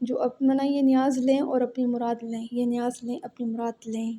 جو اپنا یہ نیاز لیں اور اپنی مراد لیں، یہ نیاز لیں اپنی مراد لیں،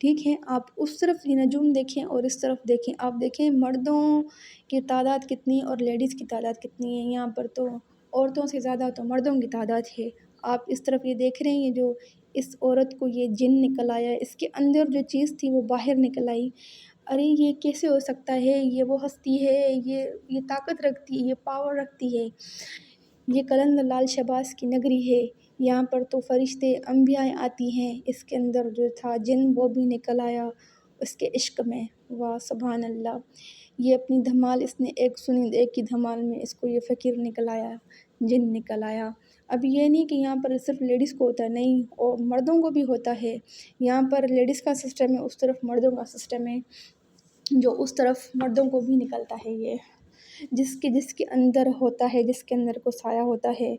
ٹھیک ہے۔ آپ اس طرف یہ نجوم دیکھیں اور اس طرف دیکھیں، آپ دیکھیں مردوں کی تعداد کتنی اور لیڈیز کی تعداد کتنی ہے، یہاں پر تو عورتوں سے زیادہ تو مردوں کی تعداد ہے۔ آپ اس طرف یہ دیکھ رہے ہیں، یہ جو اس عورت کو یہ جن نکل آیا، اس کے اندر جو چیز تھی وہ باہر نکل آئی۔ ارے یہ کیسے ہو سکتا ہے، یہ وہ ہستی ہے، یہ طاقت رکھتی ہے، یہ پاور رکھتی ہے، یہ قلندر لال شہباز کی نگری ہے، یہاں پر تو فرشتے انبیاء آتی ہیں، اس کے اندر جو تھا جن وہ بھی نکل آیا اس کے عشق میں۔ واہ سبحان اللہ، یہ اپنی دھمال اس نے ایک سنی، ایک کی دھمال میں اس کو یہ فقیر نکل آیا، جن نکل آیا۔ اب یہ نہیں کہ یہاں پر صرف لیڈیز کو ہوتا ہے، نہیں، اور مردوں کو بھی ہوتا ہے۔ یہاں پر لیڈیز کا سسٹم ہے، اس طرف مردوں کا سسٹم ہے، جو اس طرف مردوں کو بھی نکلتا ہے، یہ جس کے اندر ہوتا ہے، جس کے اندر کو سایہ ہوتا ہے۔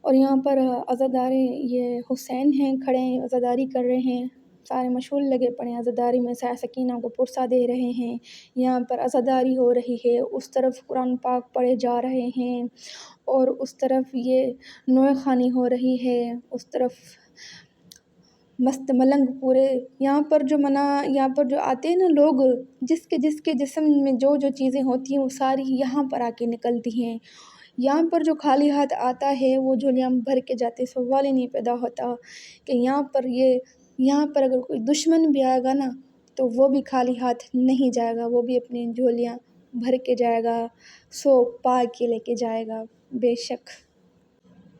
اور یہاں پر عزادارے یہ حسین ہیں کھڑے ہیں، عزاداری کر رہے ہیں، سارے مشغول لگے پڑے ہیں عزاداری میں، سکینہ کو پرسہ دے رہے ہیں، یہاں پر عزاداری ہو رہی ہے، اس طرف قرآن پاک پڑھے جا رہے ہیں، اور اس طرف یہ نوئے خوانی ہو رہی ہے، اس طرف مست ملنگ پورے یہاں پر یہاں پر جو آتے ہیں نا لوگ، جس کے جسم میں جو چیزیں ہوتی ہیں وہ ساری یہاں پر آ کے نکلتی ہیں۔ یہاں پر جو خالی ہاتھ آتا ہے وہ جھولیاں بھر کے جاتے، سوال ہی نہیں پیدا ہوتا کہ یہاں پر اگر کوئی دشمن بھی آئے گا نا تو وہ بھی خالی ہاتھ نہیں جائے گا، وہ بھی اپنی جھولیاں بھر کے جائے گا، سو پا کے لے کے جائے گا۔ بے شک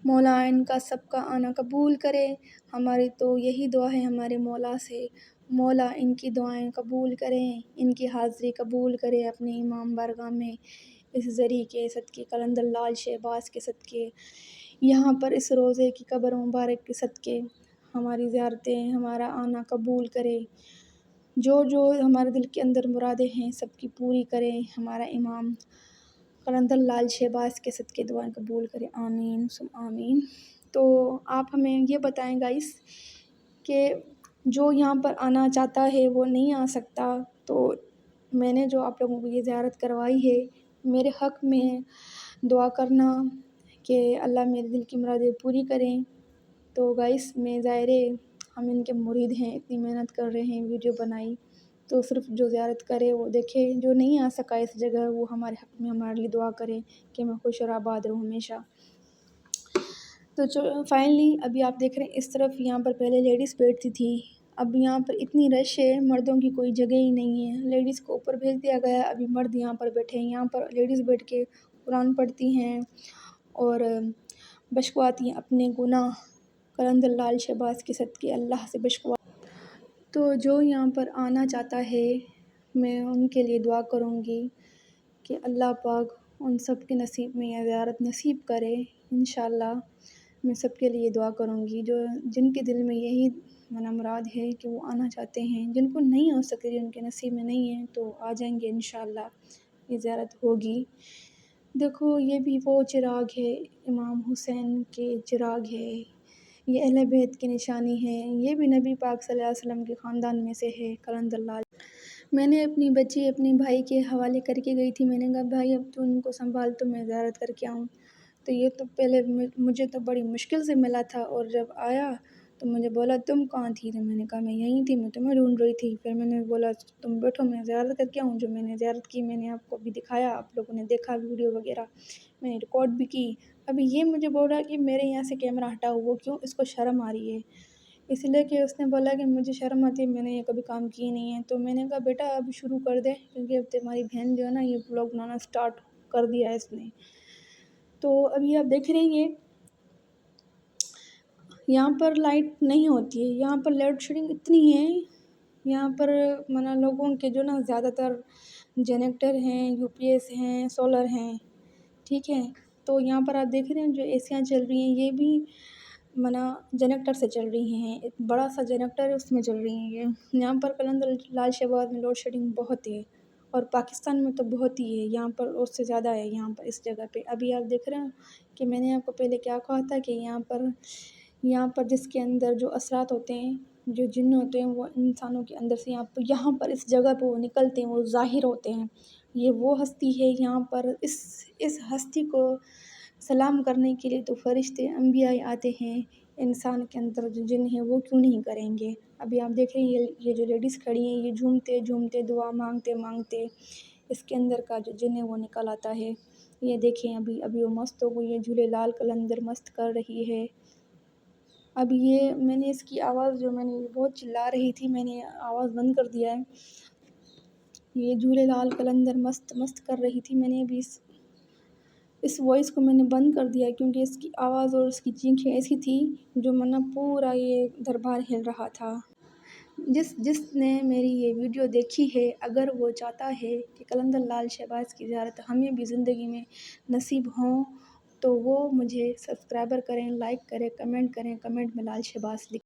مولا ان کا سب کا آنا قبول کرے، ہماری تو یہی دعا ہے ہمارے مولا سے، مولا ان کی دعائیں قبول کریں، ان کی حاضری قبول کرے اپنے امام بارگاہ میں، اس ذریعے کے صدقے، قلندر لال شہباز کے صدقے، یہاں پر اس روزے کی قبر مبارک کے صدقے ہماری زیارتیں، ہمارا آنا قبول کرے، جو ہمارے دل کے اندر مرادیں ہیں سب کی پوری کریں، ہمارا امام قلندر لال شہباز کے صدقے دعائیں قبول کرے، آمین ثم آمین۔ تو آپ ہمیں یہ بتائیں گائس کہ جو یہاں پر آنا چاہتا ہے وہ نہیں آ سکتا، تو میں نے جو آپ لوگوں کو یہ زیارت کروائی ہے، میرے حق میں دعا کرنا کہ اللہ میرے دل کی مرادیں پوری کریں۔ تو گائس میں ظاہرے ہم ان کے مرید ہیں، اتنی محنت کر رہے ہیں، ویڈیو بنائی، تو صرف جو زیارت کرے وہ دیکھے، جو نہیں آ سکا اس جگہ وہ ہمارے حق میں ہمارے لیے دعا کرے کہ میں خوش اور آباد رہوں ہمیشہ۔ تو فائنلی ابھی آپ دیکھ رہے ہیں اس طرف یہاں پر پہلے لیڈیز بیٹھتی تھی، اب یہاں پر اتنی رش ہے، مردوں کی کوئی جگہ ہی نہیں ہے، لیڈیز کو اوپر بھیج دیا گیا، ابھی مرد یہاں پر بیٹھے ہیں، یہاں پر لیڈیز بیٹھ کے قرآن پڑھتی ہیں اور بشکواتی ہیں اپنے گناہ، قلندر لال شہباز کے صدقے اللہ سے بشکوا۔ تو جو یہاں پر آنا چاہتا ہے میں ان کے لیے دعا کروں گی کہ اللہ پاک ان سب کے نصیب میں یہ زیارت نصیب کرے، انشاءاللہ میں سب کے لیے دعا کروں گی، جن کے دل میں یہی مراد ہے کہ وہ آنا چاہتے ہیں، جن کو نہیں ہو سکے، جن کے نصیب میں نہیں ہے تو آ جائیں گے انشاءاللہ، یہ زیارت ہوگی۔ دیکھو یہ بھی وہ چراغ ہے، امام حسین کے چراغ ہے، یہ اہل بیت کی نشانی ہے، یہ بھی نبی پاک صلی اللہ علیہ وسلم کے خاندان میں سے ہے، قلندر لال۔ میں نے اپنی بچی اپنے بھائی کے حوالے کر کے گئی تھی، میں نے کہا بھائی اب تو ان کو سنبھال، تو میں زیارت کر کے آؤں، تو یہ تو پہلے مجھے تو بڑی مشکل سے ملا تھا، اور جب آیا تو مجھے بولا تم کہاں تھی، تو میں نے کہا میں یہیں تھی، میں تمہیں ڈھونڈ رہی تھی، پھر میں نے بولا تم بیٹھو میں زیارت کر کے آؤں، جو میں نے زیارت کی میں نے آپ کو بھی دکھایا، آپ لوگوں نے دیکھا ویڈیو وغیرہ، میں نے ریکارڈ بھی کی۔ ابھی یہ مجھے بول رہا کہ میرے یہاں سے کیمرہ ہٹاؤ، وہ کیوں، اس کو شرم آ رہی ہے، اس لیے کہ اس نے بولا کہ مجھے شرم آتی ہے، میں نے یہ کبھی کام کی نہیں ہے، تو میں نے کہا بیٹا اب شروع کر دے، کیونکہ اب تمہاری بہن جو ہے نا یہ بلاگ بنانا سٹارٹ کر دیا ہے اس نے۔ تو ابھی آپ دیکھ رہے ہیں یہاں پر لائٹ نہیں ہوتی ہے، یہاں پر لوڈ شیڈنگ اتنی ہے، یہاں پر لوگوں کے جو نا زیادہ تر جنریٹر ہیں، یو پی ایس ہیں، سولر ہیں، ٹھیک ہے، تو یہاں پر آپ دیکھ رہے ہیں جو ایسیاں چل رہی ہیں یہ بھی جنریٹر سے چل رہی ہیں، ایک بڑا سا جنریٹر ہے اس میں چل رہی ہیں یہ، یہاں پر قلندر لال شہباز میں لوڈ شیڈنگ بہت ہے، اور پاکستان میں تو بہت ہی ہے، یہاں پر اس سے زیادہ ہے، یہاں پر اس جگہ پہ ابھی آپ دیکھ رہے ہیں کہ میں نے آپ کو پہلے کیا کہا تھا کہ یہاں پر جس کے اندر جو اثرات ہوتے ہیں، جو جن ہوتے ہیں وہ انسانوں کے اندر سے یہاں پر اس جگہ پہ وہ نکلتے ہیں، وہ ظاہر ہوتے ہیں، یہ وہ ہستی ہے، یہاں پر اس ہستی کو سلام کرنے کے لیے تو فرشتے انبیاء آتے ہیں، انسان کے اندر جو جن ہے وہ کیوں نہیں کریں گے؟ ابھی آپ دیکھ رہے ہیں یہ جو لیڈیز کھڑی ہیں، یہ جھومتے جھومتے دعا مانگتے مانگتے اس کے اندر کا جو جن ہے وہ نکل آتا ہے۔ یہ دیکھیں ابھی وہ مست ہو گئی ہے، جھولے لال قلندر مست کر رہی ہے۔ اب یہ میں نے اس کی آواز جو میں نے بہت چلا رہی تھی، میں نے آواز بند کر دیا ہے۔ یہ جھولے لال قلندر مست مست کر رہی تھی، میں نے ابھی اس وائس کو میں نے بند کر دیا کیونکہ اس کی آواز اور اس کی چینخیں ایسی تھی جو پورا یہ دربار ہل رہا تھا۔ جس نے میری یہ ویڈیو دیکھی ہے، اگر وہ چاہتا ہے کہ قلندر لال شہباز کی زیارت ہمیں بھی زندگی میں نصیب ہوں تو وہ مجھے سبسکرائبر کریں، لائک کریں، کمنٹ کریں، کمنٹ میں لال شہباز لکھیں۔